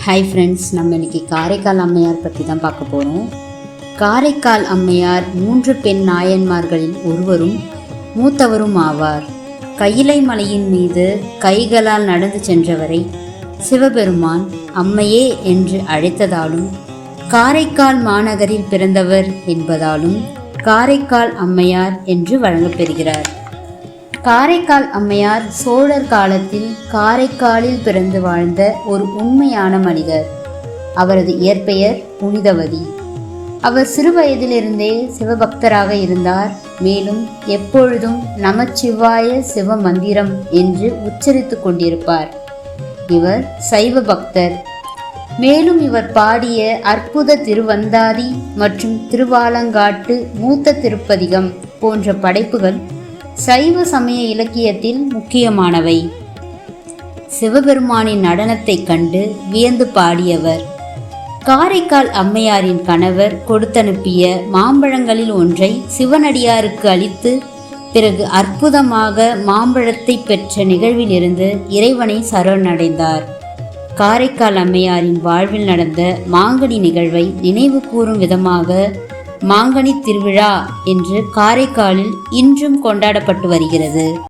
Hi friends, நம்ம இன்றைக்கி காரைக்கால் அம்மையார் பற்றி தான் பார்க்க போகிறோம். காரைக்கால் அம்மையார் 3 பெண் நாயன்மார்களில் ஒருவரும் மூத்தவரும் ஆவார். கையிலை மலையின் மீது கைகளால் நடந்து சென்றவரை சிவபெருமான் அம்மையே என்று அழைத்ததாலும், காரைக்கால் மாநகரில் பிறந்தவர் என்பதாலும் காரைக்கால் அம்மையார் என்று வழங்கப்பெறுகிறார். காரைக்கால் அம்மையார் சோழர் காலத்தில் காரைக்காலில் பிறந்து வாழ்ந்த ஒரு உண்மையான மனிதர். அவரது இயற்பெயர் புனிதவதி. அவர் சிறு வயதிலிருந்தே சிவபக்தராக இருந்தார். மேலும் எப்பொழுதும் நமச்சிவாய சிவ மந்திரம் என்று உச்சரித்து கொண்டிருப்பார். இவர் சைவ பக்தர். மேலும் இவர் பாடிய அற்புத திருவந்தாதி மற்றும் திருவாலங்காட்டு மூத்த திருப்பதிகம் போன்ற படைப்புகள் சைவ சமய இலக்கியத்தில் முக்கியமானவை. சிவபெருமானின் நடனத்தை கண்டு வியந்து பாடியவர். காரைக்கால் அம்மையாரின் கணவர் கொடுத்தனுப்பிய மாம்பழங்களில் ஒன்றை சிவனடியாருக்கு அளித்து பிறகு அற்புதமாக மாம்பழத்தை பெற்ற நிகழ்விலிருந்து இறைவனை சரணடைந்தார். காரைக்கால் அம்மையாரின் வாழ்வில் நடந்த மாங்கனி நிகழ்வை நினைவு கூறும் விதமாக மாங்கனி திருவிழா என்று காரைக்காலில் இன்றும் கொண்டாடப்பட்டு வருகிறது.